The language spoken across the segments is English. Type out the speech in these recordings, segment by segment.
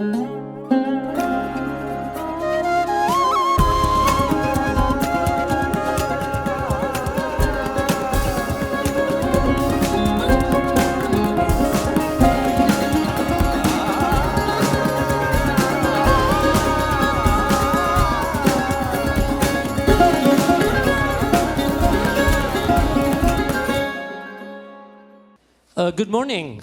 Good morning.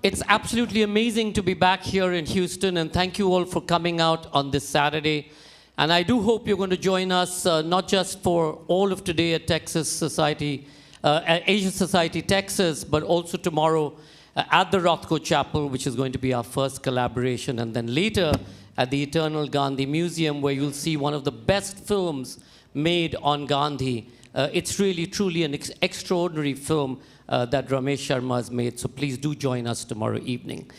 It's absolutely amazing to be back here in Houston, and thank you all for coming out on this Saturday. And I do hope you're going to join us not just for all of today at Texas Society, Asia Society Texas, but also tomorrow at the Rothko Chapel, which is going to be our first collaboration, and then later at the Eternal Gandhi Museum, where you'll see one of the best films made on Gandhi. It's really, truly an extraordinary film that Ramesh Sharma has made, so please do join us tomorrow evening.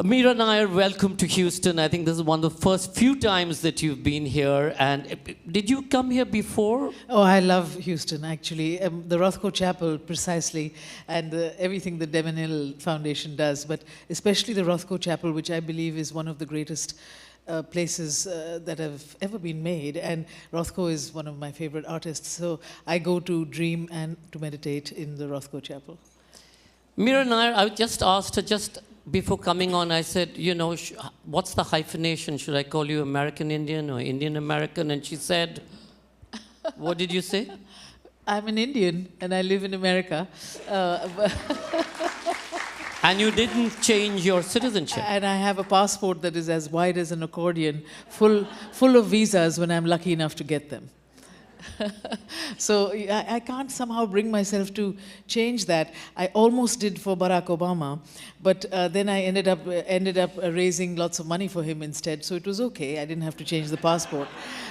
Mira Nair, welcome to Houston. I think this is one of the first few times that you've been here. And did you come here before? Oh, I love Houston, actually. The Rothko Chapel, precisely, and everything the Devon Hill Foundation does, but especially the Rothko Chapel, which I believe is one of the greatest places that have ever been made, and Rothko is one of my favorite artists, so I go to dream and to meditate in the Rothko Chapel. Mira Nair, I just asked her just before coming on, I said, you know, what's the hyphenation? Should I call you American Indian or Indian American? And she said, what did you say? I'm an Indian and I live in America. And you didn't change your citizenship. And I have a passport that is as wide as an accordion, full of visas when I'm lucky enough to get them. So I can't somehow bring myself to change that. I almost did for Barack Obama, but then I ended up raising lots of money for him instead, so it was okay. I didn't have to change the passport.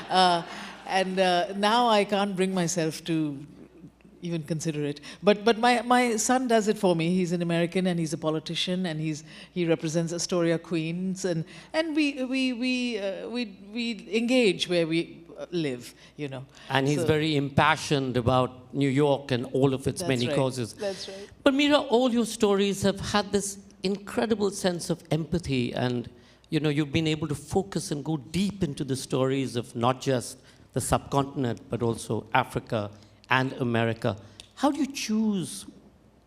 And now I can't bring myself to even consider it. But my son does it for me. He's an American and he's a politician and he represents Astoria, Queens, and we engage where we live, you know. And he's very impassioned about New York and all of its many causes. That's right. But Mira, all your stories have had this incredible sense of empathy, and you know, you've been able to focus and go deep into the stories of not just the subcontinent, but also Africa and America. How do you choose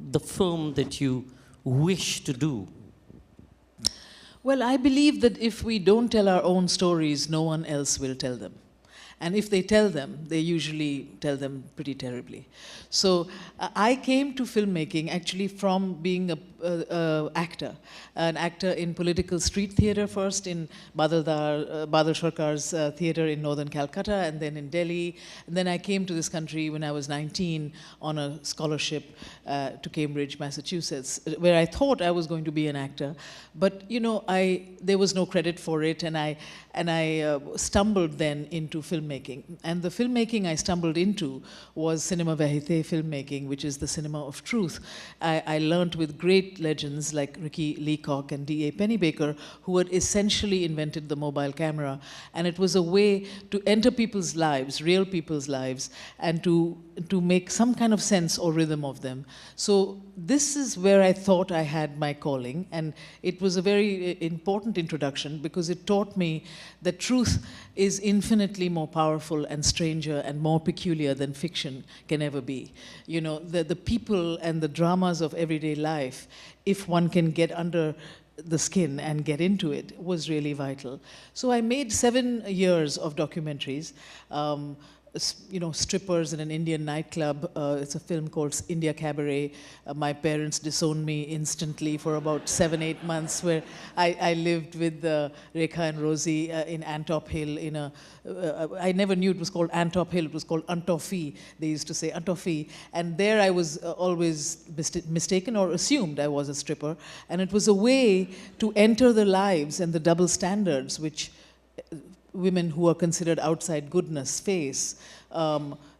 the film that you wish to do? Well, I believe that if we don't tell our own stories, no one else will tell them. And if they tell them, they usually tell them pretty terribly. So I came to filmmaking actually from being an actor in political street theater first in Badal Sarkar's theater in northern Calcutta, and then in Delhi. And then I came to this country when I was 19 on a scholarship to Cambridge, Massachusetts, where I thought I was going to be an actor. But you know, there was no credit for it, and I stumbled then into filmmaking. And the filmmaking I stumbled into was cinema verite filmmaking, which is the cinema of truth. I learned with great legends like Ricky Leacock and D.A. Pennebaker, who had essentially invented the mobile camera. And it was a way to enter people's lives, real people's lives, and to make some kind of sense or rhythm of them. So this is where I thought I had my calling, and it was a very important introduction because it taught me that truth is infinitely more powerful and stranger and more peculiar than fiction can ever be. You know, the people and the dramas of everyday life, if one can get under the skin and get into it, was really vital. So I made 7 years of documentaries. You know, strippers in an Indian nightclub. It's a film called India Cabaret. My parents disowned me instantly for about 7-8 months, where I lived with Rekha and Rosie in Antop Hill in a, I never knew it was called Antop Hill, it was called Antofi. They used to say Antofi. And there I was always mistaken or assumed I was a stripper. And it was a way to enter the lives and the double standards which women who are considered outside goodness face.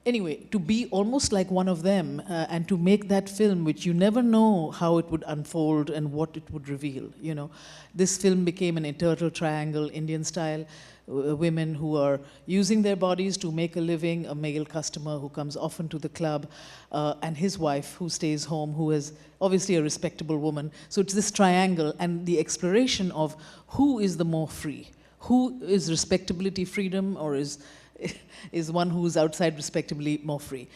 anyway, to be almost like one of them and to make that film, which you never know how it would unfold and what it would reveal, you know. This film became an eternal triangle, Indian style, women who are using their bodies to make a living, a male customer who comes often to the club, and his wife who stays home, who is obviously a respectable woman. So it's this triangle and the exploration of who is the more free. Who is respectability freedom, or is one who's outside respectably more free?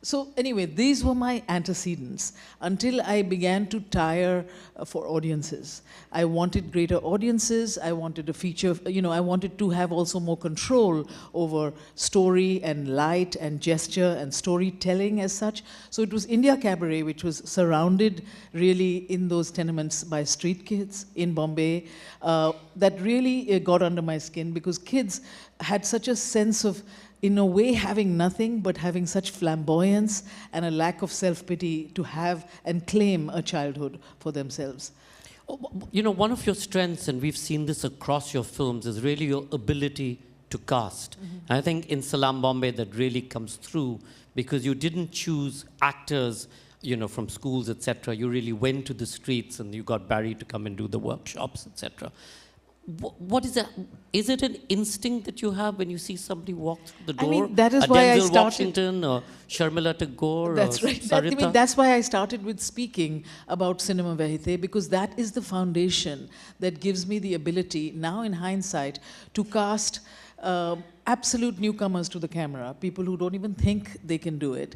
So anyway, these were my antecedents until I began to tire for audiences. I wanted greater audiences. I wanted a feature, you know, I wanted to have also more control over story and light and gesture and storytelling as such. So it was India Cabaret, which was surrounded really in those tenements by street kids in Bombay, that really got under my skin, because kids had such a sense of, in a way, having nothing, but having such flamboyance and a lack of self-pity to have and claim a childhood for themselves. You know, one of your strengths, and we've seen this across your films, is really your ability to cast. And I think in Salaam Bombay that really comes through, because you didn't choose actors, you know, from schools, etc. You really went to the streets and you got Barry to come and do the workshops, etc. What is that? Is it an instinct that you have when you see somebody walk through the door? I mean, that is why I Denzel started. Washington or Sharmila Tagore That's or right. Sarita? I mean, that's why I started with speaking about cinema verite, because that is the foundation that gives me the ability, now in hindsight, to cast absolute newcomers to the camera, people who don't even think they can do it,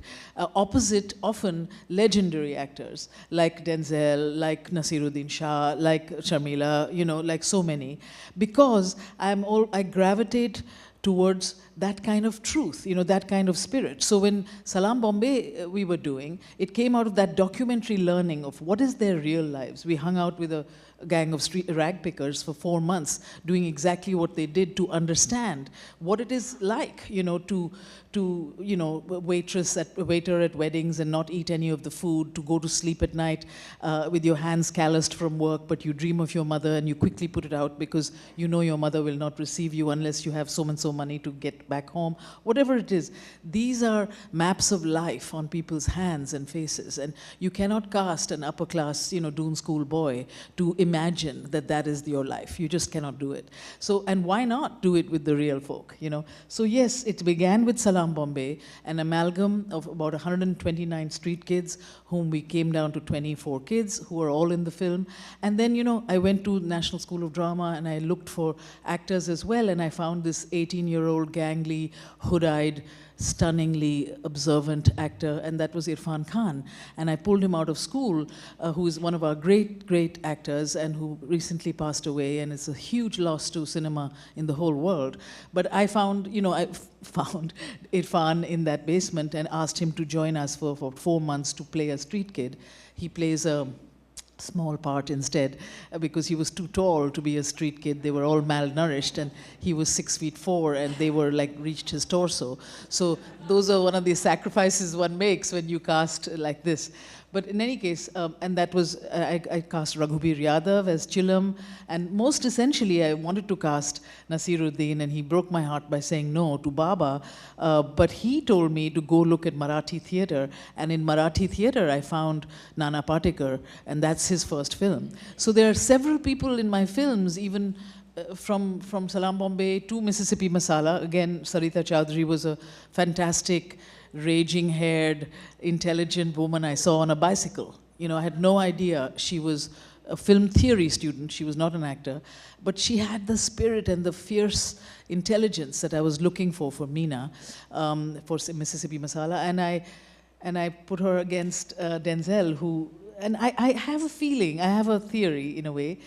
opposite often legendary actors like Denzel, like Nasiruddin Shah, like Sharmila, you know, like so many, because I gravitate towards that kind of truth, you know, that kind of spirit. So when Salaam Bombay we were doing, it came out of that documentary learning of what is their real lives. We hung out with a gang of street rag pickers for 4 months doing exactly what they did to understand what it is like, you know, to you know, waiter at weddings and not eat any of the food, to go to sleep at night with your hands calloused from work, but you dream of your mother and you quickly put it out because you know your mother will not receive you unless you have so and so money to get back home. Whatever it is, these are maps of life on people's hands and faces, and you cannot cast an upper class, you know, Doon school boy to imagine that that is your life. You just cannot do it. So, and why not do it with the real folk, you know? So yes, it began with Salaam Bombay, an amalgam of about 129 street kids, whom we came down to 24 kids who are all in the film. And then, you know, I went to National School of Drama and I looked for actors as well, and I found this 18-year-old, gangly, hood-eyed, stunningly observant actor, and that was Irfan Khan. And I pulled him out of school, who is one of our great, great actors and who recently passed away, and it's a huge loss to cinema in the whole world. But I found, you know, I found Irfan in that basement and asked him to join us for 4 months to play a street kid. He plays a small part instead, because he was too tall to be a street kid. They were all malnourished, and he was 6'4", and they were like reached his torso. So those are one of the sacrifices one makes when you cast like this. But in any case, and that was, I cast Raghubir Yadav as Chilam, and most essentially I wanted to cast Nasiruddin, and he broke my heart by saying no to Baba, but he told me to go look at Marathi theatre, and in Marathi theatre I found Nana Patekar, and that's his first film. So there are several people in my films, even from Salaam Bombay to Mississippi Masala. Again, Sarita Chowdhury was a fantastic, raging-haired, intelligent woman I saw on a bicycle. You know, I had no idea she was a film theory student. She was not an actor, but she had the spirit and the fierce intelligence that I was looking for Mina, for Mississippi Masala, and I put her against Denzel, who, and I have a feeling, I have a theory in a way,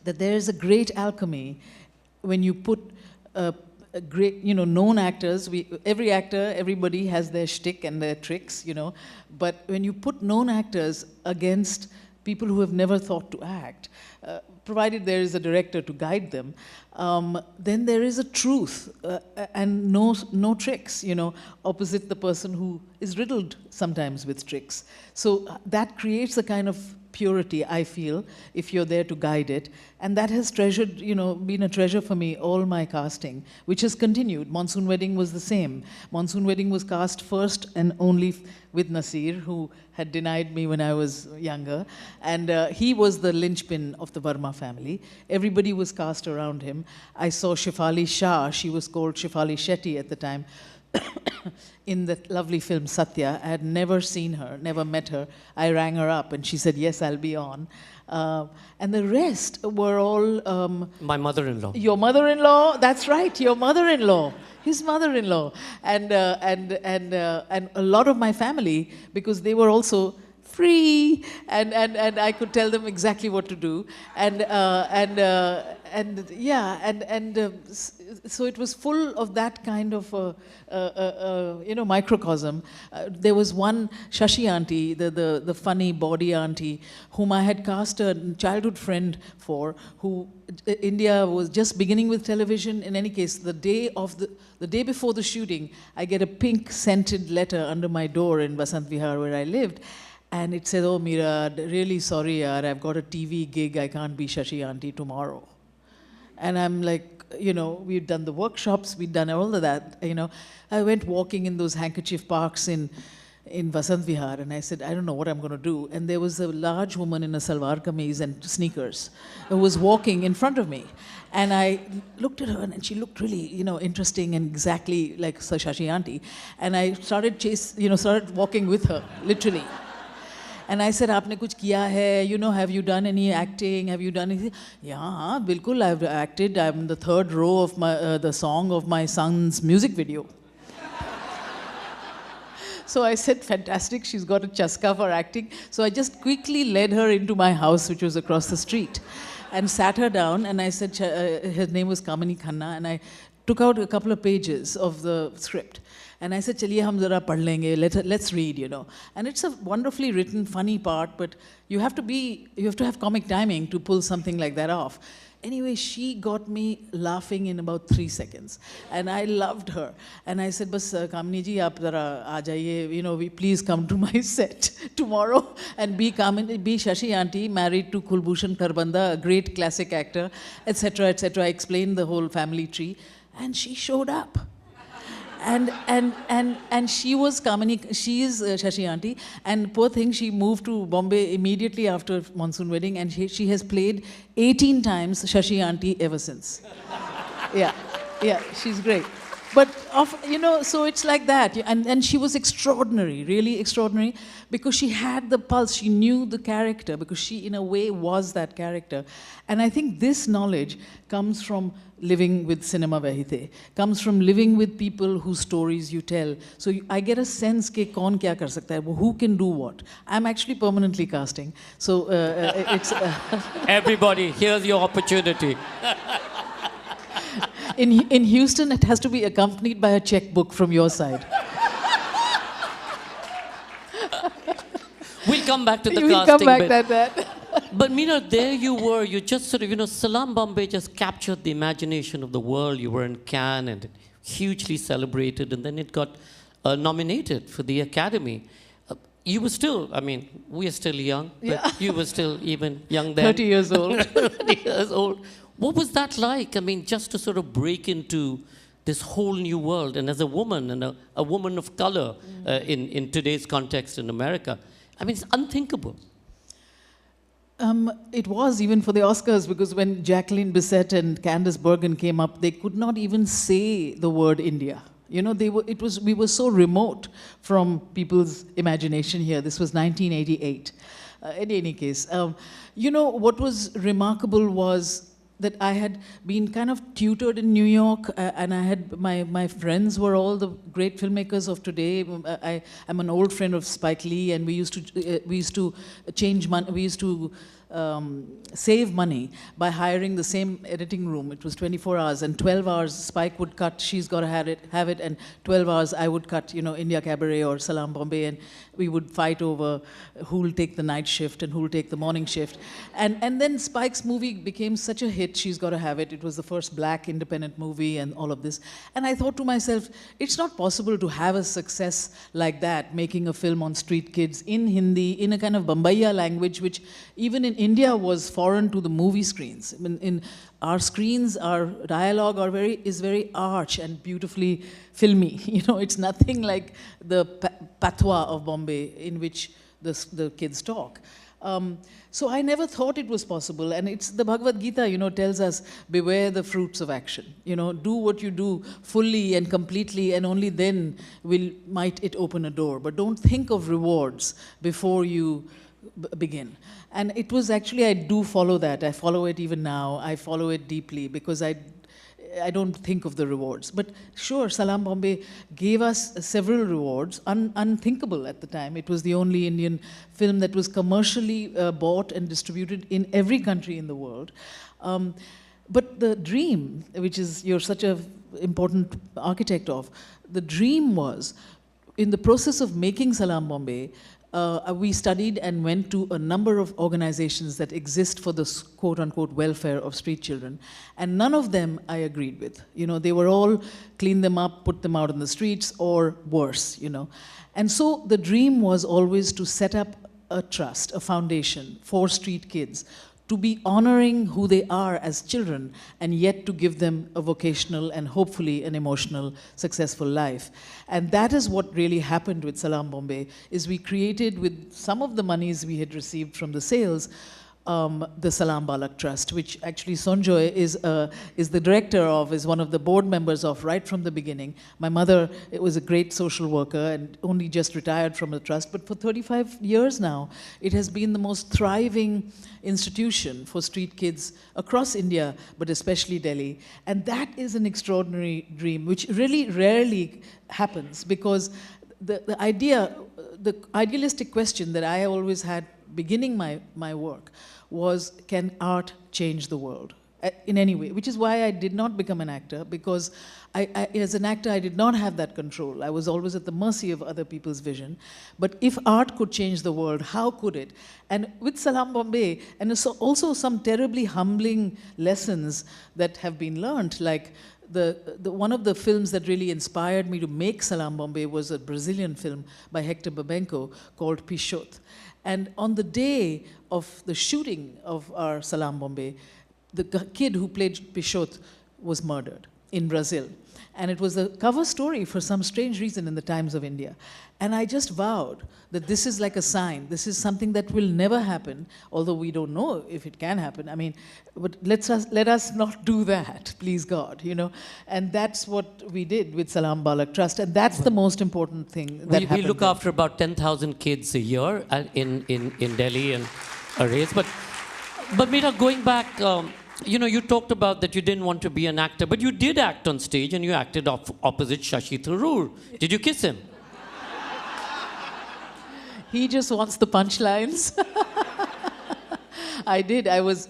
that there is a great alchemy when you put great, you know, known actors. Every actor, everybody has their shtick and their tricks, you know. But when you put known actors against people who have never thought to act, provided there is a director to guide them, then there is a truth and no tricks, you know, opposite the person who is riddled sometimes with tricks. So that creates a kind of purity, I feel, if you're there to guide it. And that has been a treasure for me, all my casting, which has continued. Monsoon Wedding was the same. Monsoon Wedding was cast first and only with Nasir, who had denied me when I was younger. And he was the linchpin of the Verma family. Everybody was cast around him. I saw Shefali Shah, she was called Shefali Shetty at the time, in the lovely film Satya. I had never seen her, never met her. I rang her up and she said, yes, I'll be on. And the rest were all... My mother-in-law. Your mother-in-law, that's right, your mother-in-law. His mother-in-law. And a lot of my family, because they were also free, and I could tell them exactly what to do. So it was full of that kind of microcosm. There was one Shashi auntie, the funny body auntie, whom I had cast a childhood friend for, who India was just beginning with television. In any case, the day before the shooting, I get a pink scented letter under my door in Vasant Vihar where I lived. And it said, oh, Mira, really sorry, yaar, I've got a TV gig, I can't be Shashi auntie tomorrow. And I'm like, we'd done the workshops, we'd done all of that, I went walking in those handkerchief parks in Vasant Vihar, and I said, I don't know what I'm going to do. And there was a large woman in a salwar kameez and sneakers who was walking in front of me. And I looked at her, and she looked really, interesting and exactly like Shashi auntie. And I started walking with her, literally. And I said, "Aapne kuch kiya hai? Have you done any acting? Have you done anything?" Yeah, bilkul, I've acted. I'm the third row of the song of my son's music video. So I said, fantastic, she's got a chaska for acting. So I just quickly led her into my house, which was across the street, and sat her down, and I said, her name was Kamini Khanna, and I took out a couple of pages of the script. And I said, chaliye hum zara pad lenge, let's read, And it's a wonderfully written, funny part, but you have to have comic timing to pull something like that off. Anyway, she got me laughing in about 3 seconds. And I loved her. And I said, bas, Kamini ji, aap zara aa jaiye, please come to my set tomorrow and be Shashi auntie, married to Kulbhushan Kharbanda, a great classic actor, etc., etc. I explained the whole family tree. And she showed up. And she was Kamini, she is Shashi auntie, and poor thing, she moved to Bombay immediately after Monsoon Wedding, and she has played 18 times Shashi auntie ever since. Yeah, she's great. But, so it's like that. And she was extraordinary, really extraordinary, because she had the pulse, she knew the character, because she, in a way, was that character. And I think this knowledge comes from living with cinema vahite, comes from living with people whose stories you tell. So I get a sense ke kaun kya kar sakta hai, who can do what. I'm actually permanently casting. So it's... Everybody, here's your opportunity. In Houston, it has to be accompanied by a checkbook from your side. We'll come back to the we'll casting come back bit. to that. But Mira, there you were. You just sort of, Salaam Bombay just captured the imagination of the world. You were in Cannes and hugely celebrated, and then it got nominated for the Academy. You were still, we are still young, but you were still even young then. 30 years old. 30 years old. What was that like? Just to sort of break into this whole new world, and as a woman, and a woman of color in today's context in America. It's unthinkable. It was even for the Oscars, because when Jacqueline Bisset and Candice Bergen came up, they could not even say the word India. We were so remote from people's imagination here. This was 1988. In any case, what was remarkable was that I had been kind of tutored in New York, and I had my friends were all the great filmmakers of today. I'm an old friend of Spike Lee, and we used to change money. We used to save money by hiring the same editing room. It was 24 hours, and 12 hours Spike would cut, she's got to have it, and 12 hours I would cut, you know, India Cabaret or Salaam Bombay, and we would fight over who will take the night shift and who will take the morning shift. And then Spike's movie became such a hit, She's Got to Have It. It was the first black independent movie and all of this. And I thought to myself, it's not possible to have a success like that, making a film on street kids in Hindi, in a kind of Bombaya language, which even in India was foreign to the movie screens. I mean, in our screens, our dialogue is very arch and beautifully filmy. You know, it's nothing like the patois of Bombay in which the kids talk. So I never thought it was possible, and it's the Bhagavad Gita, you know, tells us, beware the fruits of action. You know, do what you do fully and completely, and only then might it open a door. But don't think of rewards before you begin. And it was actually, I do follow that. I follow it even now. I follow it deeply because I don't think of the rewards. But sure, Salaam Bombay gave us several rewards, unthinkable at the time. It was the only Indian film that was commercially bought and distributed in every country in the world. But the dream, which is you're such an important architect of, the dream was, in the process of making Salaam Bombay, we studied and went to a number of organizations that exist for the quote-unquote welfare of street children, and none of them I agreed with. You know, they were all clean them up, put them out on the streets, or worse, you know. And so the dream was always to set up a trust, a foundation for street kids, to be honoring who they are as children, and yet to give them a vocational and hopefully an emotional, successful life. And that is what really happened with Salaam Bombay, is we created, with some of the monies we had received from the sales, the Salaam Balak Trust, which actually Sanjoy is the director of, is one of the board members of right from the beginning. My mother was a great social worker and only just retired from the trust, but for 35 years now, it has been the most thriving institution for street kids across India, but especially Delhi. And that is an extraordinary dream, which really rarely happens, because the idealistic question that I always had beginning my work was, can art change the world in any way? Which is why I did not become an actor, because as an actor, I did not have that control. I was always at the mercy of other people's vision. But if art could change the world, how could it? And with Salaam Bombay, and also some terribly humbling lessons that have been learned, like one of the films that really inspired me to make Salaam Bombay was a Brazilian film by Hector Babenco called Pichot. And on the day of the shooting of our Salaam Bombay, the kid who played Pichot was murdered in Brazil. And it was a cover story for some strange reason in the Times of India. And I just vowed that this is like a sign. This is something that will never happen, although we don't know if it can happen. I mean, but let us not do that, please God, you know. And that's what we did with Salaam Balak Trust. And that's the most important thing that happened. We look after about 10,000 kids a year in Delhi and arrays. But Mira, going back, you know, you talked about that you didn't want to be an actor, but you did act on stage, and you acted opposite Shashi Tharoor. Did you kiss him? He just wants the punchlines. I did. I was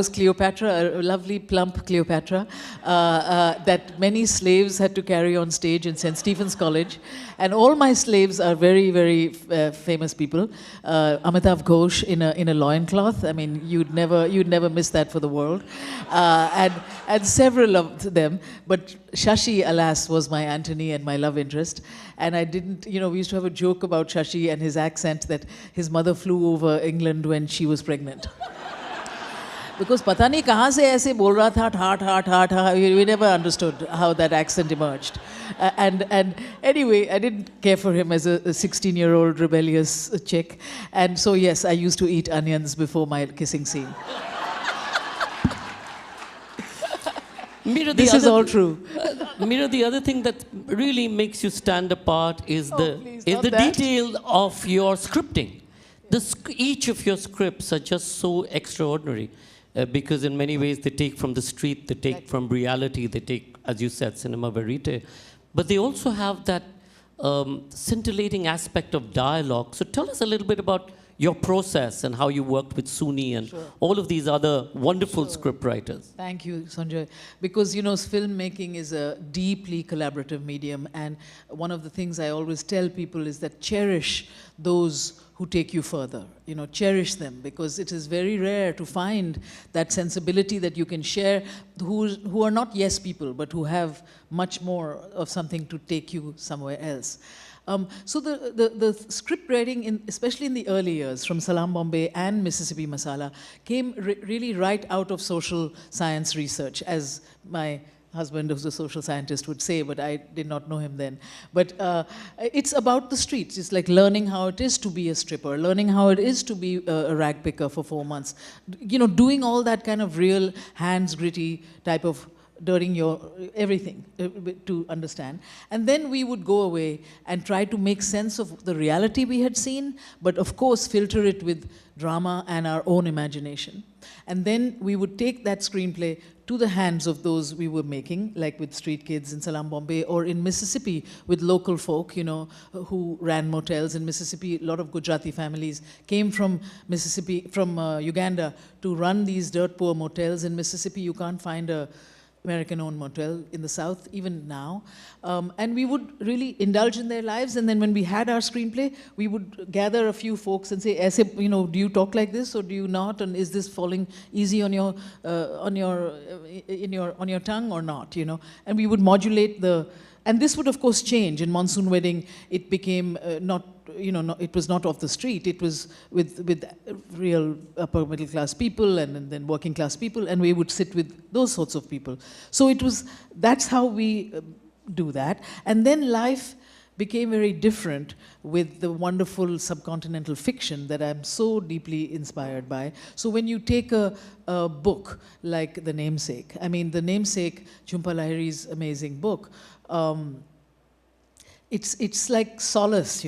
Cleopatra, a lovely, plump Cleopatra, that many slaves had to carry on stage in St. Stephen's College. And all my slaves are very, very famous people. Amitav Ghosh in a loincloth. I mean, you'd never miss that for the world. And several of them. But Shashi, alas, was my Antony and my love interest. And I didn't, you know, we used to have a joke about Shashi and his accent, that his mother flew over England when she was pregnant. Because pata nahi kahan se aise bol raha tha, th, we never understood how that accent emerged. And anyway, I didn't care for him as a 16-year-old rebellious chick. And so yes, I used to eat onions before my kissing scene. Mira, this is all true. Mira, the other thing that really makes you stand apart is the detail of your scripting. Each of your scripts are just so extraordinary, because in many ways they take from the street, they take from reality, they take, as you said, cinema verite, but they also have that scintillating aspect of dialogue. So tell us a little bit about your process and how you worked with Suni and all of these other wonderful script writers. Thank you, Sanjoy. Because, filmmaking is a deeply collaborative medium, and one of the things I always tell people is that cherish those who take you further. Cherish them, because it is very rare to find that sensibility that you can share, who are not yes people, but who have much more of something to take you somewhere else. So the script writing, especially in the early years, from Salaam Bombay and Mississippi Masala, came really right out of social science research, as my husband, who's a social scientist, would say, but I did not know him then. But it's about the streets. It's like learning how it is to be a stripper, learning how it is to be a rag picker for 4 months. Doing all that kind of real, hands gritty type of during your everything to understand. And then we would go away and try to make sense of the reality we had seen, but of course filter it with drama and our own imagination. And then we would take that screenplay to the hands of those we were making, like with Street Kids in Salaam Bombay, or in Mississippi with local folk, who ran motels in Mississippi. A lot of Gujarati families came from Uganda to run these dirt poor motels in Mississippi. You can't find a American-owned motel in the South, even now. And we would really indulge in their lives, and then when we had our screenplay, we would gather a few folks and say, do you talk like this, or do you not, and is this falling easy on your tongue or not, And we would modulate and this would of course change. In Monsoon Wedding, it became it was not off the street. It was with real upper middle class people and then working class people, and we would sit with those sorts of people. So that's how we do that. And then life became very different with the wonderful subcontinental fiction that I'm so deeply inspired by. So when you take a book like The Namesake, The Namesake, Jhumpa Lahiri's amazing book, it's like solace,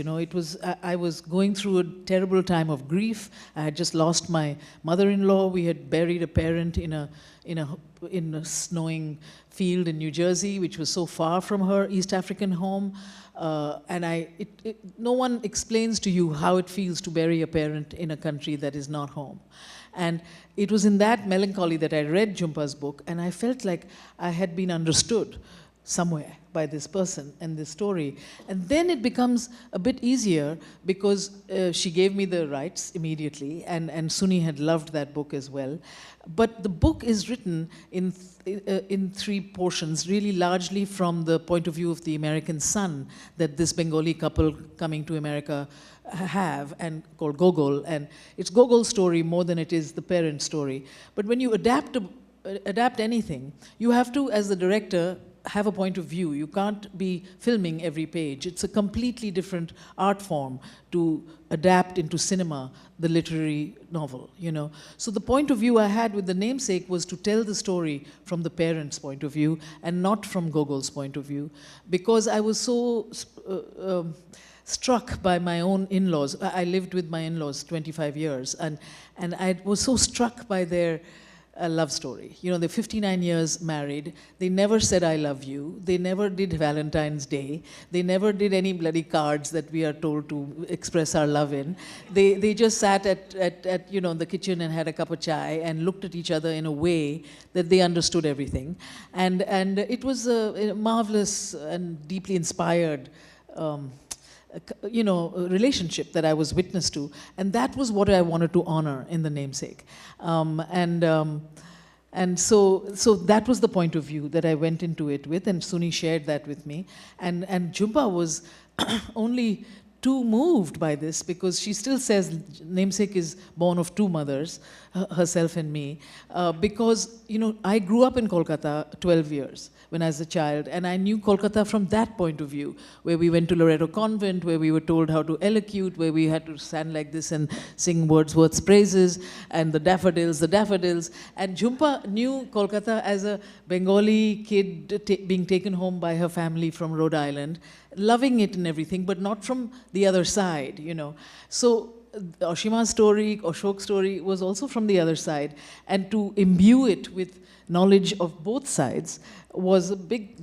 I was going through a terrible time of grief. I had just lost my mother-in-law. We had buried a parent in a snowing field in New Jersey, which was so far from her East African home. And no one explains to you how it feels to bury a parent in a country that is not home. And it was in that melancholy that I read Jhumpa's book, and I felt like I had been understood somewhere by this person and this story. And then it becomes a bit easier because she gave me the rights immediately, and Suni had loved that book as well. But the book is written in 3 portions, really largely from the point of view of the American son that this Bengali couple coming to America have, and called Gogol. And it's Gogol's story more than it is the parent's story. But when you adapt anything, you have to, as the director, have a point of view. You can't be filming every page. It's a completely different art form to adapt into cinema the literary novel, So the point of view I had with The Namesake was to tell the story from the parent's point of view and not from Gogol's point of view, because I was so struck by my own in-laws. I lived with my in-laws 25 years, and I was so struck by their love story. They're 59 years married. They never said, "I love you." They never did Valentine's Day. They never did any bloody cards that we are told to express our love in. They just sat at the kitchen and had a cup of chai and looked at each other in a way that they understood everything. And it was a marvelous and deeply inspired relationship that I was witness to, and that was what I wanted to honor in The Namesake. And so that was the point of view that I went into it with, and Suni shared that with me. And Jhumpa was only too moved by this, because she still says Namesake is born of 2 mothers, herself and me, because I grew up in Kolkata 12 years when I was a child, and I knew Kolkata from that point of view, where we went to Loreto Convent, where we were told how to elocute, where we had to stand like this and sing Wordsworth's praises, and the daffodils. And Jhumpa knew Kolkata as a Bengali kid being taken home by her family from Rhode Island, loving it and everything, but not from the other side, So Oshima's story, Ashok's story was also from the other side, and to imbue it with knowledge of both sides was a big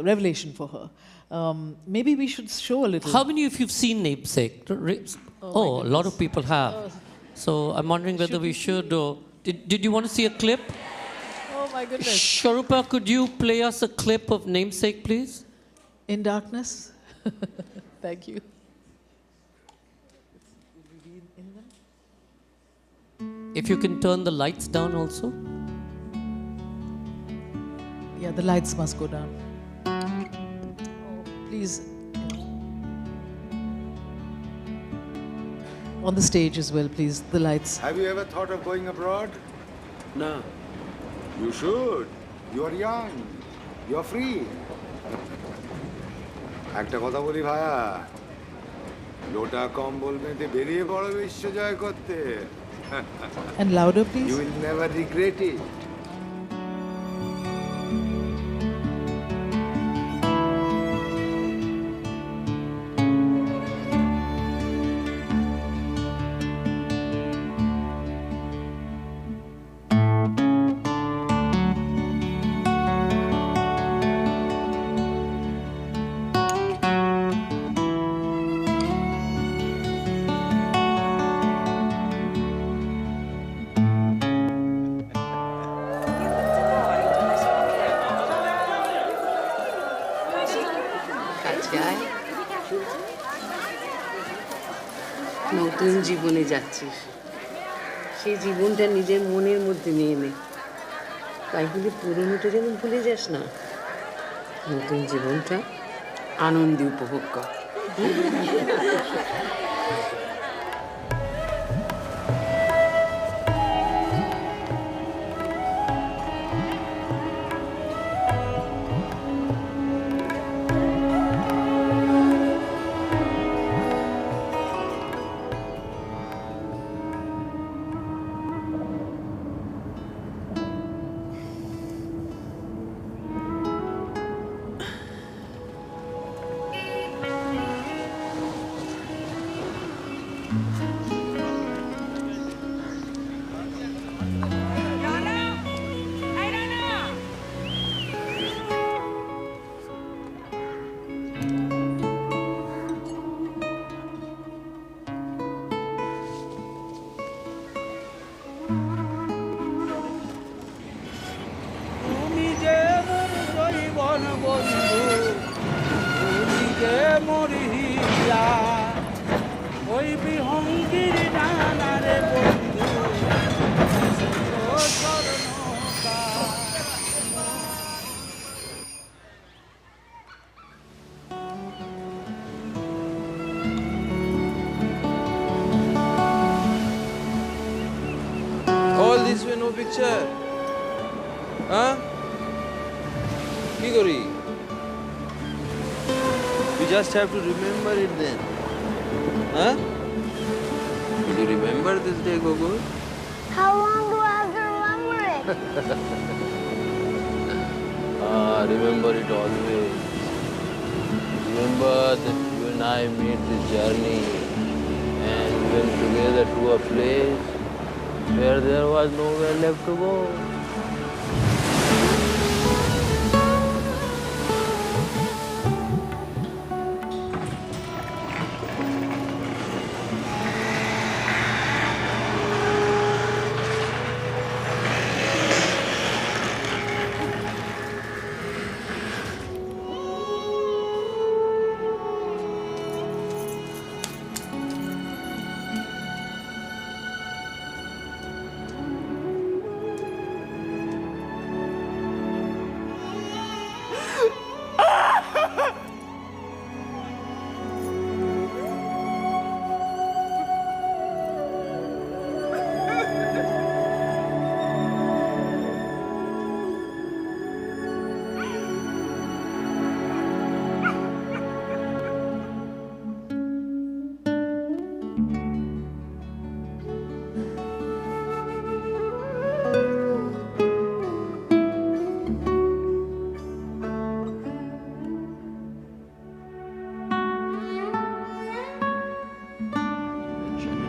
revelation for her. Maybe we should show a little. How many of you have seen Namesake? Oh, a lot of people have. So I'm wondering whether we should, or did you want to see a clip? Oh my goodness. Sharupa, could you play us a clip of Namesake, please? In darkness? Thank you. If you can turn the lights down also. Yeah, the lights must go down. Please. On the stage as well, please. The lights. Have you ever thought of going abroad? No. You should. You are young. You are free. একটা কথা বলি ভায়া, লোটা কম্বল বেঁধে বেরিয়ে পড়ো বিশ্ব জয় করতে। And louder, please. You will never regret it. নতুন জীবনে যাচ্ছিস, সেই জীবনটা নিজের মনের মধ্যে নিয়ে নে, তাই বলে পুরনোটা যেন ভুলে যাস না। নতুন জীবনটা আনন্দে উপভোগ কর। All this way no picture. Huh? কি করি? You just have to remember it then. Huh? Will you remember this day, Gogo? How long do I have to remember it? Remember it always. Remember that you and I made this journey and went together to a place where there was nowhere left to go.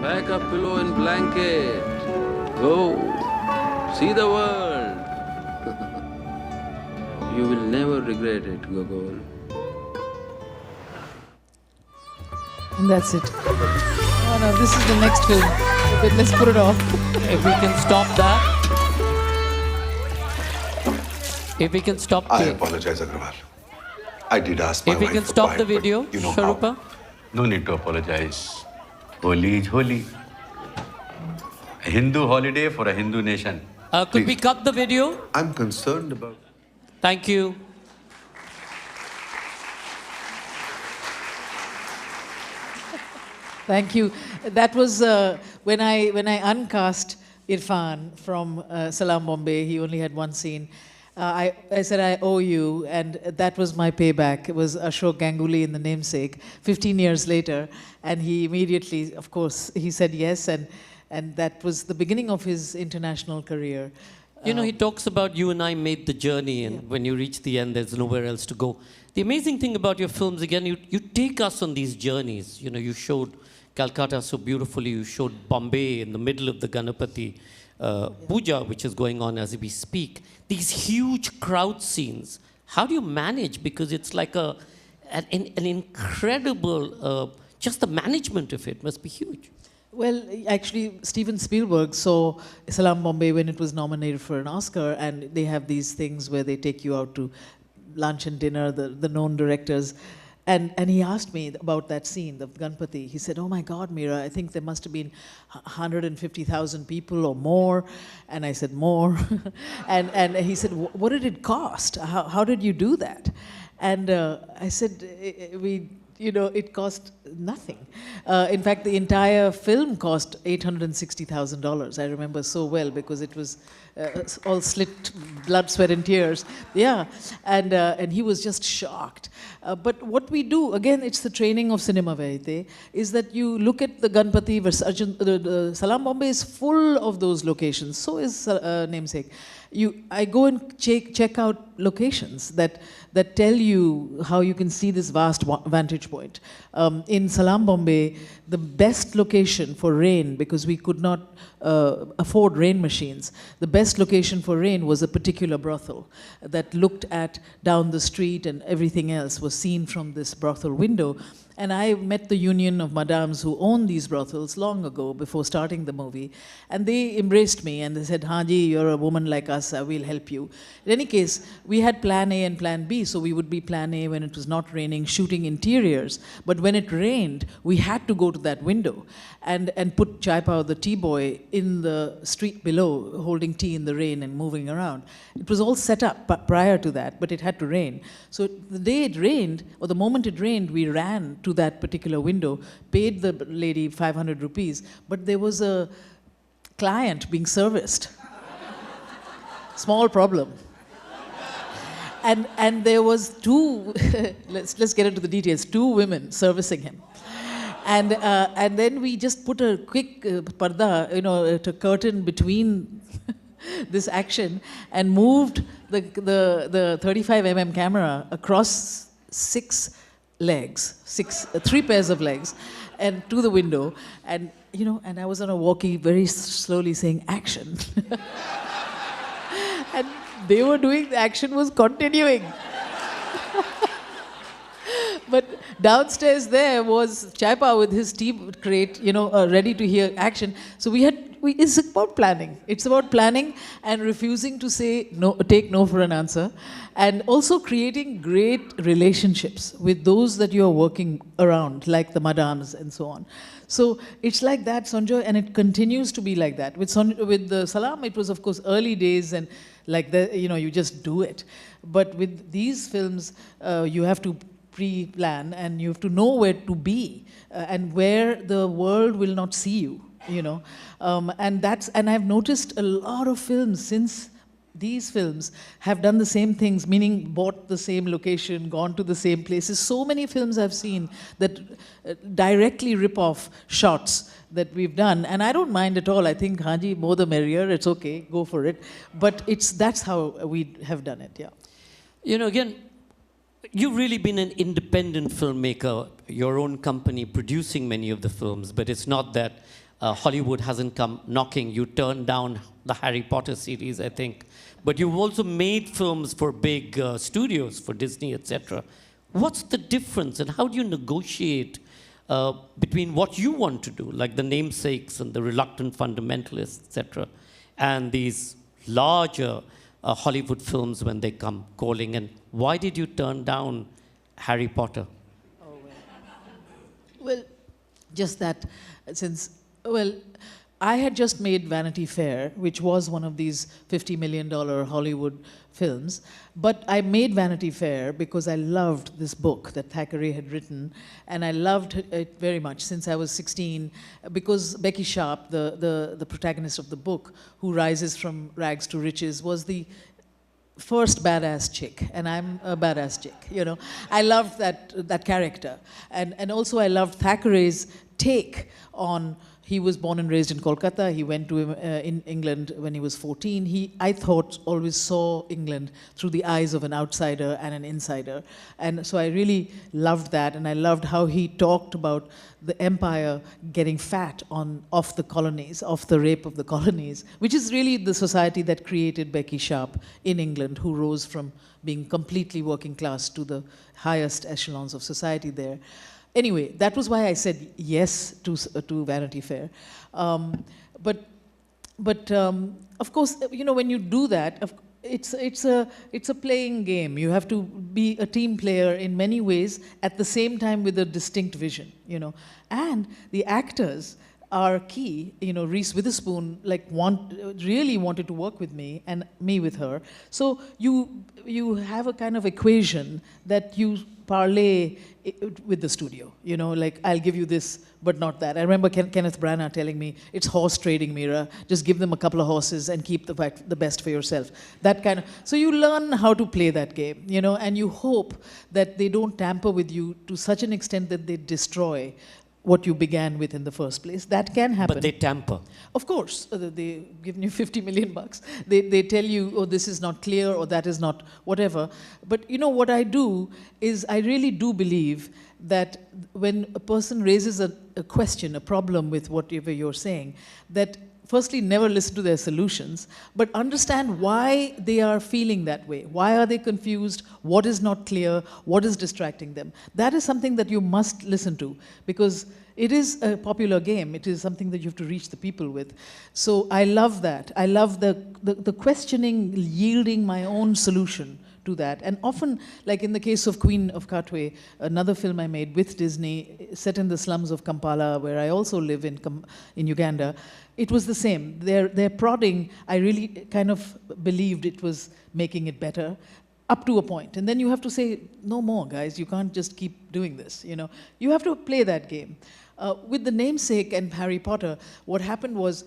Pack a pillow and blanket. Go. See the world. You will never regret it, Gogol. And that's it. Oh no, this is the next film. But let's put it off. If we can stop that. If we can stop I the, apologize, Agrawal. I did ask my if we wife can for stop quiet, the but video, you know Sharupa. how. No need to apologize. Holi is holy. A Hindu holiday for a Hindu nation. Could we cut the video? I'm concerned about... Thank you. Thank you. That was when I uncast Irfan from Salaam Bombay. He only had one scene. I said, I owe you, and that was my payback. It was Ashok Ganguly in The Namesake, 15 years later, and he immediately, of course, he said yes, and that was the beginning of his international career. You know, he talks about you and I made the journey, and when you reach the end, there's nowhere else to go. The amazing thing about your films, again, you take us on these journeys. You know, you showed Calcutta so beautifully. You showed Bombay in the middle of the Ganapati puja, which is going on as we speak. These huge crowd scenes. How do you manage? Because it's like an incredible, just the management of it must be huge. Well, actually, Steven Spielberg saw Salaam Bombay when it was nominated for an Oscar, and they have these things where they take you out to lunch and dinner, the known directors. And he asked me about that scene, the Ganpati. He said, oh my God, Mira, I think there must have been 150,000 people or more. And I said, more. and he said, what did it cost? How did you do that? And I said, it cost nothing. In fact, the entire film cost $860,000. I remember so well because it was all slit blood, sweat, and tears. Yeah, and he was just shocked. But what we do, again, it's the training of cinema verite, is that you look at the Ganpati versus Salaam Bombay is full of those locations. So is Namesake. I go and check out locations that tell you how you can see this vast vantage point. In Salaam Bombay, the best location for rain, because we could not afford rain machines, the best location for rain was a particular brothel that looked at down the street, and everything else was seen from this brothel window. And I met the union of madams who owned these brothels long ago, before starting the movie. And they embraced me and they said, Haji, you're a woman like us, we'll help you. In any case, we had plan A and plan B, so we would be plan A when it was not raining, shooting interiors. But when it rained, we had to go to that window and put Chai Pao, the tea boy, in the street below, holding tea in the rain and moving around. It was all set up prior to that, but it had to rain. So the day it rained, or the moment it rained, we ran to that particular window, paid the lady 500 rupees, but there was a client being serviced. Small problem. And there was two, let's get into the details, two women servicing him. And then we just put a quick parda, a curtain between this action, and moved the 35 mm camera across three pairs of legs, and to the window, and I was on a walkie very slowly saying action. And they were doing, the action was continuing. But downstairs there was Chai Pao with his tea crate, ready to hear action. So it's about planning. It's about planning and refusing to say no, take no for an answer, and also creating great relationships with those that you're working around, like the madams and so on. So it's like that, Sanjoy, and it continues to be like that. With the Salaam, it was, of course, early days, and like you just do it. But with these films, you have to pre-plan, and you have to know where to be and where the world will not see you. And I've noticed a lot of films since these films have done the same things, meaning bought the same location, gone to the same places. So many films I've seen that directly rip off shots that we've done, and I don't mind at all. I think Haji, more the merrier. It's okay, go for it. But that's how we have done it. Yeah. Again, you've really been an independent filmmaker, your own company producing many of the films, but it's not that Hollywood hasn't come knocking. You turned down the Harry Potter series, I think. But you've also made films for big studios, for Disney, etc. What's the difference, and how do you negotiate between what you want to do, like the Namesakes and the Reluctant Fundamentalists, etc., and these larger Hollywood films when they come calling? And why did you turn down Harry Potter? Well, just that, I had just made Vanity Fair, which was one of these $50 million Hollywood films. But I made Vanity Fair because I loved this book that Thackeray had written, and I loved it very much since I was 16, because Becky Sharp, the protagonist of the book, who rises from rags to riches, was the first badass chick, and I'm a badass chick, you know. I loved that character. And also I loved Thackeray's take on, he was born and raised in Kolkata. He went to in England when he was 14. I thought, always saw England through the eyes of an outsider and an insider. And so I really loved that, and I loved how he talked about the empire getting fat off the colonies, off the rape of the colonies, which is really the society that created Becky Sharp in England, who rose from being completely working class to the highest echelons of society there. Anyway, that was why I said yes to Vanity Fair. But of course, you know, when you do that, it's a playing game. You have to be a team player in many ways at the same time with a distinct vision, you know. And the actors are key. You know, Reese Witherspoon really wanted to work with me, and me with her. So you have a kind of equation that you parlay with the studio, you know, like, I'll give you this, but not that. I remember Kenneth Branagh telling me, it's horse trading, Mira. Just give them a couple of horses and keep the best for yourself. That kind of, so you learn how to play that game, you know, and you hope that they don't tamper with you to such an extent that they destroy what you began with in the first place. That can happen. But they tamper. Of course. They give you $50 million. They tell you, oh, this is not clear, or that is not whatever. But you know, what I do is, I really do believe that when a person raises a question, a problem with whatever you're saying, that firstly, never listen to their solutions, but understand why they are feeling that way. Why are they confused? What is not clear? What is distracting them? That is something that you must listen to, because it is a popular game. It is something that you have to reach the people with. So I love that. I love the questioning, yielding my own solution to that. And often, like in the case of Queen of Katwe, another film I made with Disney, set in the slums of Kampala, where I also live in Uganda, it was the same. Their prodding, I really kind of believed it was making it better, up to a point. And then you have to say, no more, guys. You can't just keep doing this, you know. You have to play that game. With The Namesake and Harry Potter, what happened was,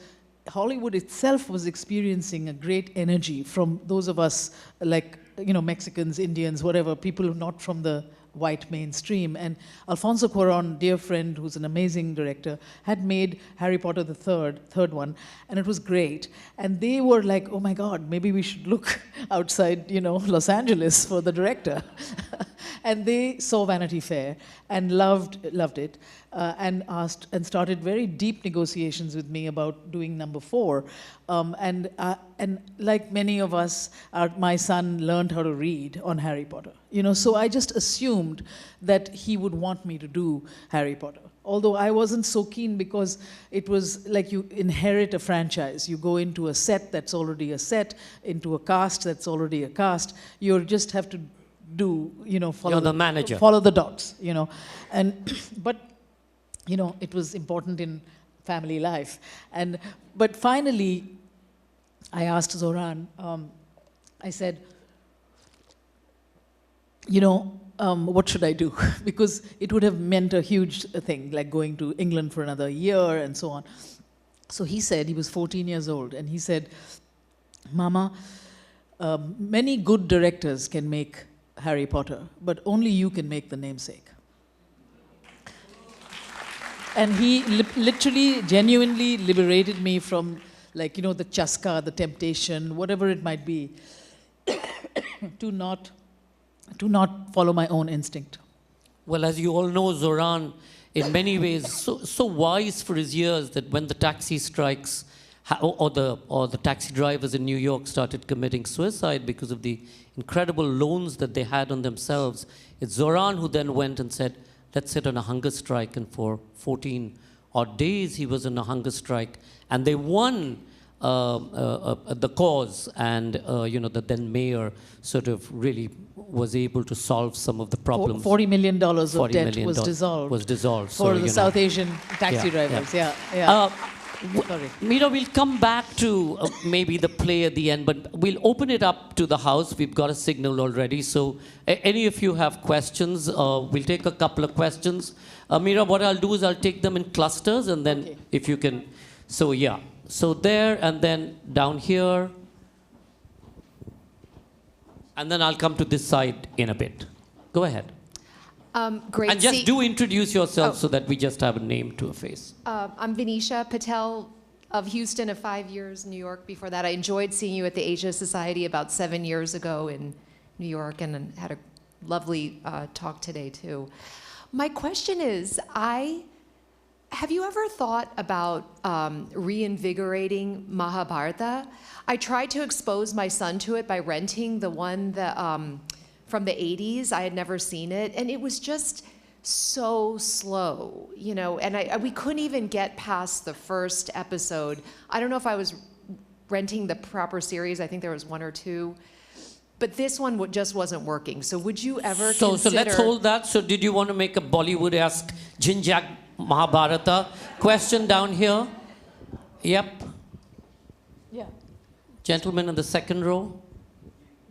Hollywood itself was experiencing a great energy from those of us, like, you know, Mexicans, Indians, whatever, people not from the white mainstream. And Alfonso Cuarón, dear friend, who's an amazing director, had made Harry Potter the third one, and it was great. And they were like, oh my God, maybe we should look outside, you know, Los Angeles for the director. And they saw Vanity Fair and loved it, and started very deep negotiations with me about doing number 4. And like many of us, my son learned how to read on Harry Potter. You know, so I just assumed that he would want me to do Harry Potter. Although I wasn't so keen, because it was like you inherit a franchise. You go into a set that's already a set, into a cast that's already a cast. You just have to do, you know, follow the manager. Follow the dots, you know. And but, you know, it was important in family life. But finally, I asked Zoran, I said, you know, what should I do? Because it would have meant a huge thing, like going to England for another year and so on. So he said, he was 14 years old, and he said, Mama, many good directors can make Harry Potter, but only you can make The Namesake. And he literally, genuinely liberated me from, like, you know, the chaska, the temptation, whatever it might be, to not follow my own instinct. Well, as you all know, Zoran, in many ways, so wise for his years, that when the taxi strikes or the taxi drivers in New York started committing suicide because of the incredible loans that they had on themselves, it's Zoran who then went and said, let's sit on a hunger strike, and for 14 odd days he was on a hunger strike, and they won the cause, and the then mayor sort of really was able to solve some of the problems. $40 million of $40 debt million was dissolved. Was dissolved For the South Asian taxi drivers, yeah. Sorry. Mira, we'll come back to maybe the play at the end, but we'll open it up to the house. We've got a signal already. So any of you have questions, we'll take a couple of questions. Mira, what I'll do is I'll take them in clusters, and then if you can. So yeah. So there, and then down here. And then I'll come to this side in a bit. Go ahead. Great. And just do introduce yourself so that we just have a name to a face. I'm Venetia Patel of Houston, of 5 years New York. Before that, I enjoyed seeing you at the Asia Society about 7 years ago in New York, and had a lovely talk today too. My question is, have you ever thought about reinvigorating Mahabharata? I tried to expose my son to it by renting the one that, from the 80s. I had never seen it, and it was just so slow, and we couldn't even get past the first episode. I don't know if I was renting the proper series. I think there was one or two. But this one just wasn't working. So would you ever consider... So let's hold that. So did you want to make a Bollywood-esque Jinjak Mahabharata? Question down here. Yep. Yeah. Gentleman in the second row.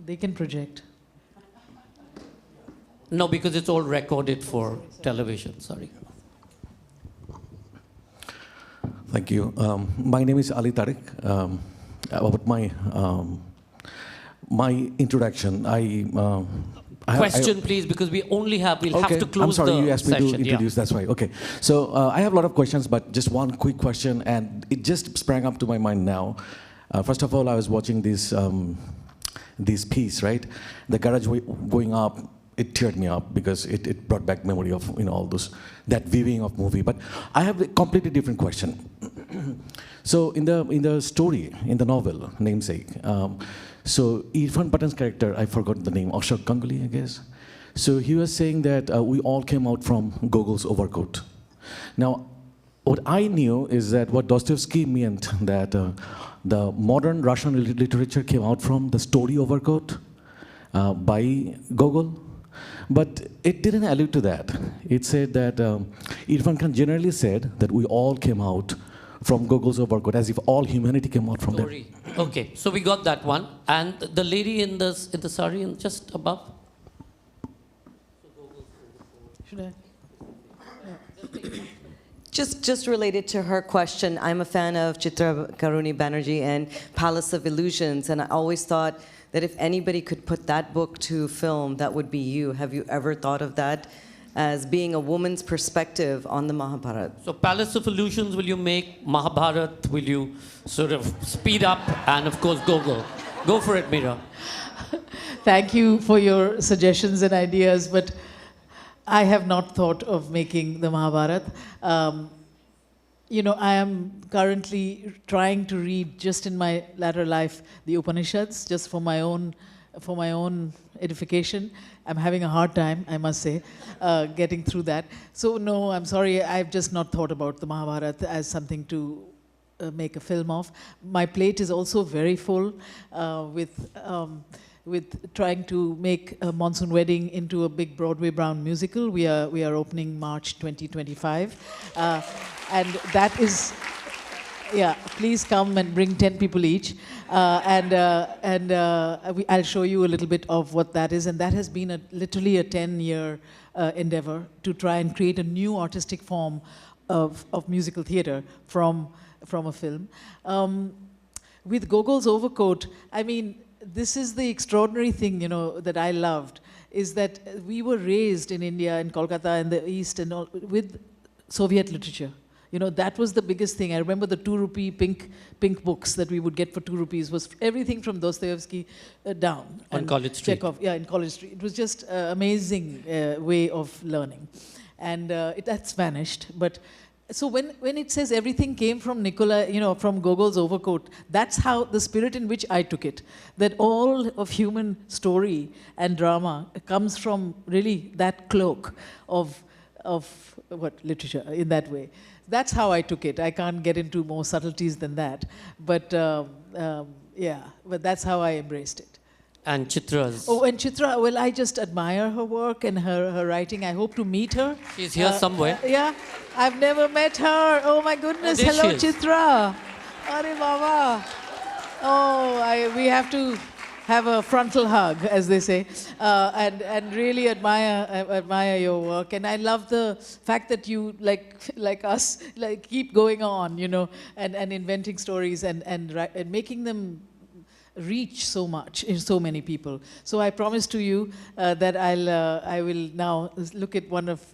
They can project. No, because it's all recorded for television. Sorry. Thank you. My name is Ali Tariq. About my introduction, Question, please, because we only have, we'll have to close the I'm sorry, you asked me session. to introduce, that's why. Okay. So I have a lot of questions, but just one quick question, and it just sprang up to my mind now. First of all, I was watching this piece, right? The garage going up, it teared me up because it brought back memory of all those, that viewing of movie. But I have a completely different question. So in the story, in the novel, Namesake, so Irfan Pathan's character, I forgot the name, Ashok Ganguly, I guess. So he was saying that we all came out from Gogol's overcoat. Now, what I knew is that what Dostoevsky meant that the modern Russian literature came out from the story overcoat by Gogol. But it didn't allude to that. It said that Irfan Khan generally said that we all came out from Gogol's overcoat, as if all humanity came out from there. Okay, so we got that one. And the lady in the sari just above? Should I? Just related to her question, I'm a fan of Chitra Karuni Banerjee and Palace of Illusions, and I always thought that if anybody could put that book to film, that would be you. Have you ever thought of that as being a woman's perspective on the Mahabharata? So Palace of Illusions, will you make Mahabharata? Will you sort of speed up? And of course, Gogol. Go for it, Mira. Thank you for your suggestions and ideas, but I have not thought of making the Mahabharata. I am currently trying to read, just in my latter life, the Upanishads, just for my own edification. I'm having a hard time, I must say, getting through that. So no, I'm sorry, I've just not thought about the Mahabharata as something to make a film of. My plate is also very full with trying to make a Monsoon Wedding into a big Broadway Brown musical. We are opening March 2025. And that is, please come and bring 10 people each. I'll show you a little bit of what that is. And that has been literally a 10-year endeavor to try and create a new artistic form of musical theater from a film. With Gogol's Overcoat, I mean, this is the extraordinary thing, that I loved, is that we were raised in India, in Kolkata, in the East, and all, with Soviet literature. That was the biggest thing. I remember the 2 rupee pink books that we would get for 2 rupees was everything from Dostoevsky down. On College Street. Chekhov, in College Street. It was just an amazing way of learning. And that's vanished. But so when it says everything came from from Gogol's Overcoat, that's how the spirit in which I took it. That all of human story and drama comes from really that cloak of what literature in that way. That's how I took it. I can't get into more subtleties than that, but yeah, but that's how I embraced it. And Chitra's. Oh, and Chitra, well, I just admire her work and her writing. I hope to meet her. She's here somewhere. Yeah, I've never met her. Oh my goodness, there hello she is. Chitra. Are Baba. Oh, we have to have a frontal hug, as they say, and really admire your work. And I love the fact that you, like us, keep going on, you know, and inventing stories and making them reach so much in so many people. So I promise to you that I will now look at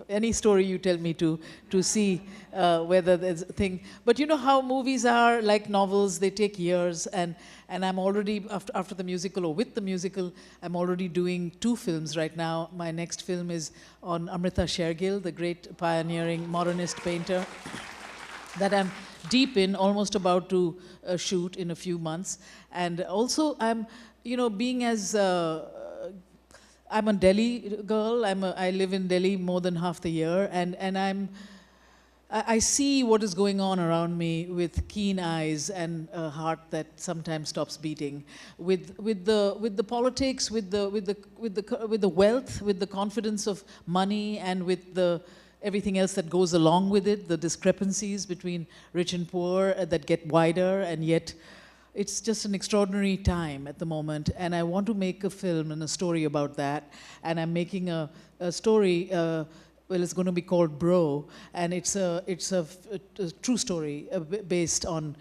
any story you tell me to see whether there's a thing. But you know how movies are like novels; they take years, and I'm already after the musical or with the musical, I'm already doing 2 films right now. My next film is on Amrita Shergill, the great pioneering modernist painter, that I'm deep in, almost about to shoot in a few months. And also I'm, you know, being as, I'm a Delhi girl, I live in Delhi more than half the year, and I see what is going on around me with keen eyes and a heart that sometimes stops beating, with the politics, with the wealth, with the confidence of money, and with everything else that goes along with it, the discrepancies between rich and poor that get wider, and yet it's just an extraordinary time at the moment. And I want to make a film and a story about that. And I'm making a story, well, it's going to be called Bro, and it's a true story based on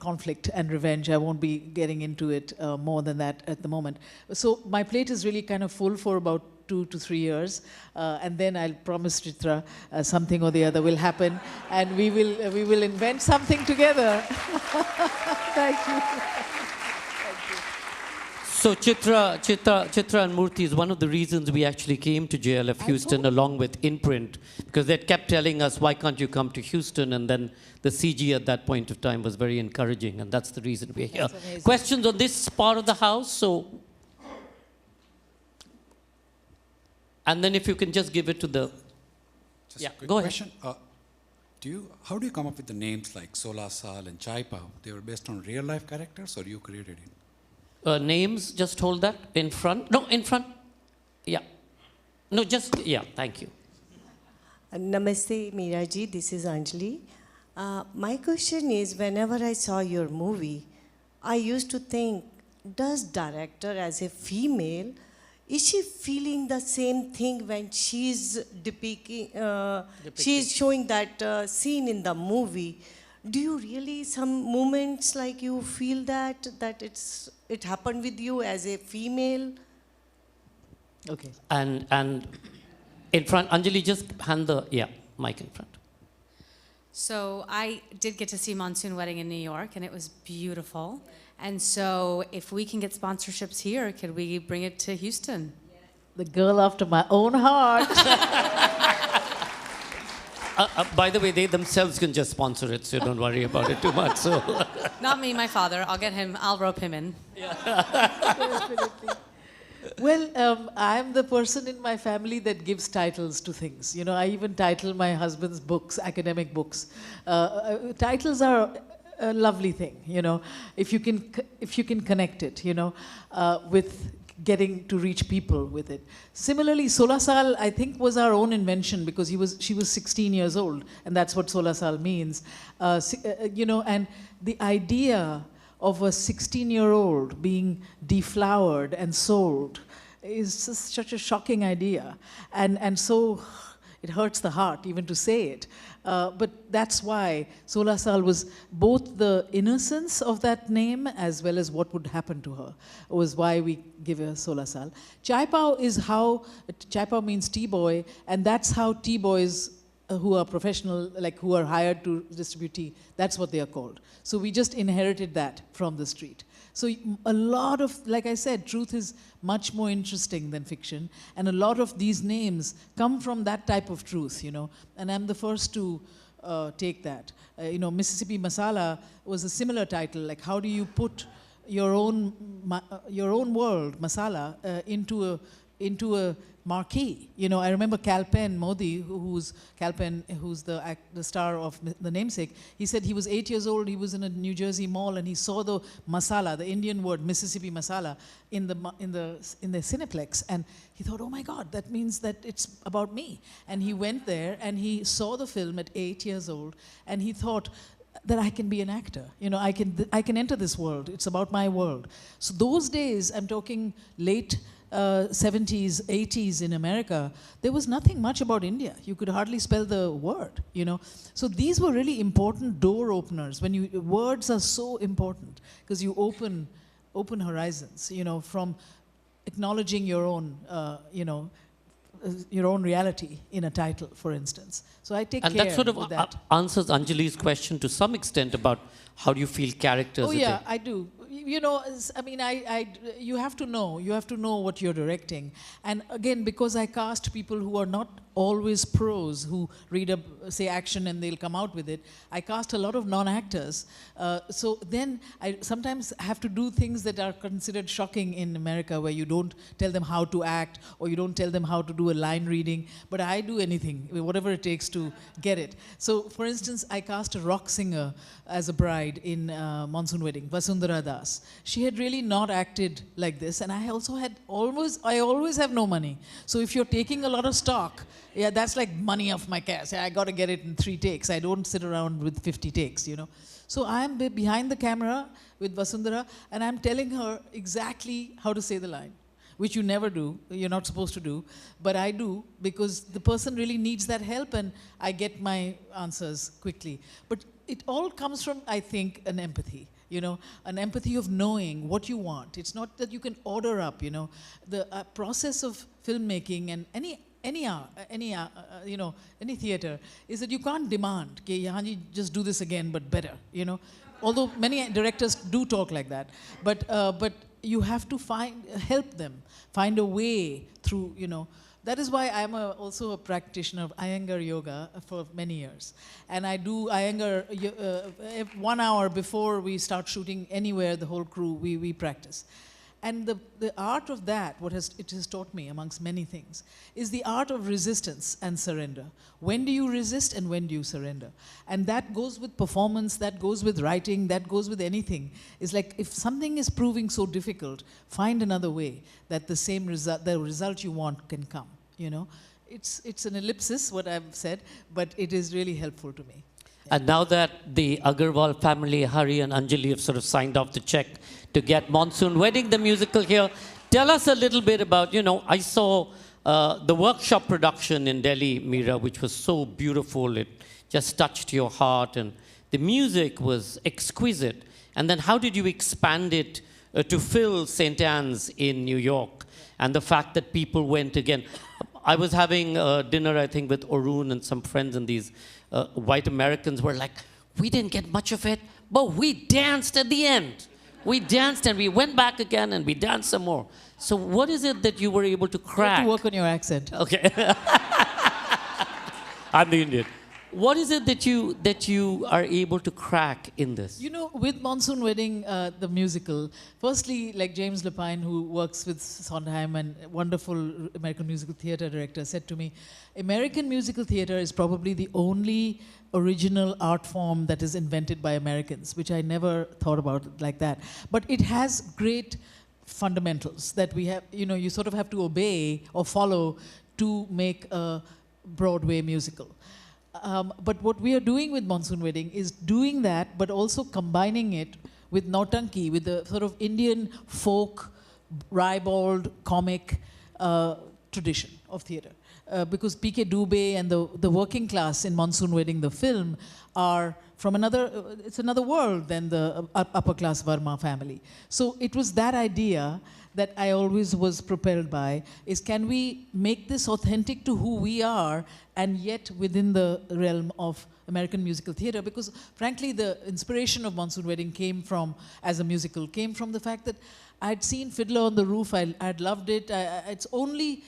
conflict and revenge. I won't be getting into it more than that at the moment. So my plate is really kind of full for about 2 to 3 years, and then I'll promise Chitra something or the other will happen, and we will invent something together. Thank you. So Chitra and Murthy is one of the reasons we actually came to JLF Houston along with Imprint, because they kept telling us, why can't you come to Houston? And then the CG at that point of time was very encouraging, and that's the reason we're here. Questions on this part of the house? So, and then if you can just give it to the... Just a quick question. How do you come up with the names like Sola Sal and Chai Pao? They were based on real life characters, or you created it? Names, just hold that in front. No, in front. Yeah. No, just, yeah, thank you. Namaste, Mira ji. This is Anjali. My question is, whenever I saw your movie, I used to think, does director as a female, is she feeling the same thing when she's she's showing that scene in the movie? Do you really, some moments like you feel that it happened with you as a female? Okay. And in front, Anjali, just hand the mic in front. So I did get to see Monsoon Wedding in New York, and it was beautiful. And so if we can get sponsorships here, could we bring it to Houston? The girl after my own heart. By the way, they themselves can just sponsor it, so don't worry about it too much. So. Not me, my father. I'll get him. I'll rope him in. Well, I'm the person in my family that gives titles to things. You know, I even title my husband's books, academic books. Titles are a lovely thing, you know, if you can connect it, you know, with getting to reach people with it. Similarly, Sola Sal, I think, was our own invention because she was 16 years old, and that's what Sola Sal means. You know, and the idea of a 16-year-old being deflowered and sold is such a shocking idea, and so it hurts the heart even to say it. But that's why Sola Sal was both the innocence of that name as well as what would happen to her, was why we give her Sola Sal. Chai Pao is how, Chai Pao means tea boy, and that's how tea boys who are professional, like who are hired to distribute tea, that's what they are called. So we just inherited that from the street. So a lot of, like I said, truth is much more interesting than fiction, and a lot of these names come from that type of truth, you know, and I'm the first to take that. You know, Mississippi Masala was a similar title, like how do you put your own world, masala, into a marquee. You know, I remember Kalpen Modi, who's the star of the Namesake. He said he was 8 years old. He was in a New Jersey mall and he saw the masala, the Indian word Mississippi Masala, in the Cineplex, and he thought, oh my God, that means that it's about me. And he went there and he saw the film at 8 years old, and he thought that I can be an actor. You know, I can enter this world. It's about my world. So those days, I'm talking late 70s, 80s in America, there was nothing much about India. You could hardly spell the word, you know. So these were really important door openers. Words are so important because you open horizons, you know, from acknowledging your own, your own reality in a title, for instance. So I take care with that. And that sort of answers Anjali's question to some extent about how do you feel characters. Oh yeah, I do. You know, I mean, you have to know what you're directing. And again, because I cast people who are not always pros, who read say action and they'll come out with it, I cast a lot of non-actors. So then I sometimes have to do things that are considered shocking in America, where you don't tell them how to act, or you don't tell them how to do a line reading, but I do anything, whatever it takes to get it. So for instance, I cast a rock singer as a bride in Monsoon Wedding, Vasundhara Das. She had really not acted like this, and I always have no money. So if you're taking a lot of stock, yeah, that's like money off my cash. I got to get it in 3 takes. I don't sit around with 50 takes, you know. So I'm behind the camera with Vasundhara, and I'm telling her exactly how to say the line, which you never do, you're not supposed to do, but I do, because the person really needs that help, and I get my answers quickly. But it all comes from, I think, an empathy. You know, an empathy of knowing what you want. It's not that you can order up, you know. The process of filmmaking and any art, you know, any theater, is that you can't demand, okay, just do this again, but better, you know. Although many directors do talk like that, but you have to help them find a way through, you know. That is why I'm also a practitioner of Iyengar yoga for many years. And I do Iyengar 1 hour before we start shooting anywhere, the whole crew, we practice. And the art of that, it has taught me, amongst many things, is the art of resistance and surrender. When do you resist and when do you surrender? And that goes with performance, that goes with writing, that goes with anything. It's like, if something is proving so difficult, find another way that the result you want can come, you know. It's an ellipsis, what I've said, but it is really helpful to me. And now that the Agarwal family, Hari and Anjali, have sort of signed off the check to get Monsoon Wedding the Musical here, tell us a little bit about, you know, I saw the workshop production in Delhi, Mira, which was so beautiful. It just touched your heart, and the music was exquisite. And then how did you expand it to fill St. Anne's in New York? And the fact that people went again. I was having dinner, I think, with Arun and some friends, and these white Americans were like, we didn't get much of it, but we danced at the end. We danced and we went back again and we danced some more. So what is it that you were able to crack? You have to work on your accent. Okay. I'm the Indian. What is it that you are able to crack in this? You know, with Monsoon Wedding, the musical, firstly, like James Lapine, who works with Sondheim and wonderful American musical theater director, said to me, American musical theater is probably the only original art form that is invented by Americans, which I never thought about like that. But it has great fundamentals that we have, you know, you sort of have to obey or follow to make a Broadway musical. But what we are doing with Monsoon Wedding is doing that, but also combining it with Nautanki, with the sort of Indian folk, ribald, comic tradition of theatre. Because P.K. Dubey and the working class in Monsoon Wedding, the film, are from it's another world than the upper class Verma family. So it was that idea that I always was propelled by, is can we make this authentic to who we are, and yet within the realm of American musical theater? Because frankly, the inspiration of Monsoon Wedding came from, as a musical, came from the fact that I'd seen Fiddler on the Roof, I'd loved it. It's only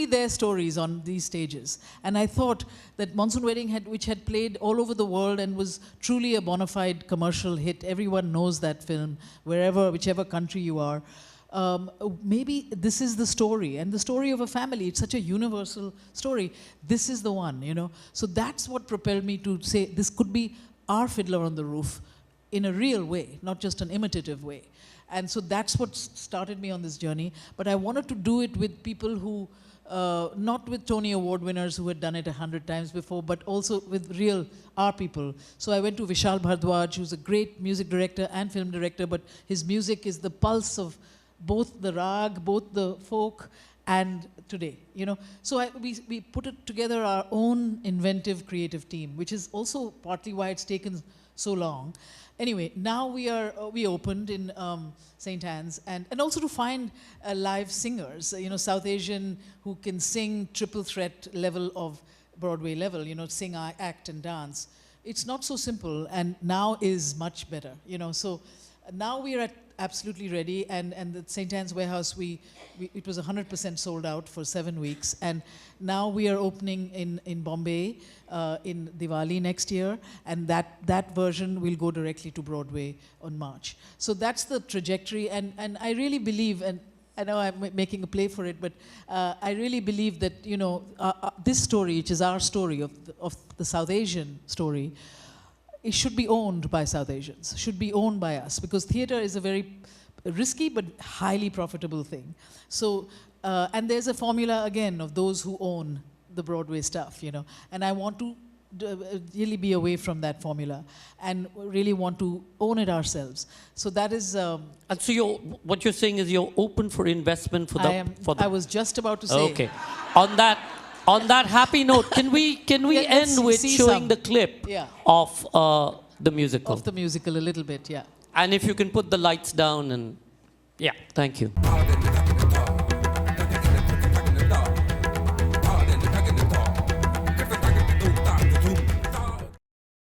their stories on these stages. And I thought that Monsoon Wedding, which had played all over the world and was truly a bona fide commercial hit, everyone knows that film, whichever country you are, maybe this is the story, and the story of a family, it's such a universal story. This is the one, you know. So that's what propelled me to say this could be our Fiddler on the Roof in a real way, not just an imitative way. And so that's what started me on this journey. But I wanted to do it with people who, not with Tony Award winners who had done it 100 times before, but also with real our people. So I went to Vishal Bhardwaj, who's a great music director and film director, but his music is the pulse of both the rag, both the folk, and today, you know. So we put it together our own inventive creative team, which is also partly why it's taken so long. Anyway, now we opened in St. Anne's, and also to find live singers, you know, South Asian who can sing triple threat level of Broadway level, you know, sing, act, and dance. It's not so simple, and now is much better, you know. So now we are absolutely ready, and the St. Anne's Warehouse, it was 100% sold out for 7 weeks, and now we are opening in Bombay in Diwali next year, and that version will go directly to Broadway on March. So that's the trajectory, and I really believe, and I know I'm making a play for it, but I really believe that, you know, this story, which is our story of the South Asian story, it should be owned by South Asians, should be owned by us, because theatre is a very risky but highly profitable thing. So, and there's a formula again of those who own the Broadway stuff, you know, and I want to really be away from that formula and really want to own it ourselves. So that is... and so what you're saying is you're open for investment for the... I was just about to say... Okay. On that happy note, can we end with showing the clip of the musical? Of the musical a little bit, yeah. And if you can put the lights down and... Yeah, thank you.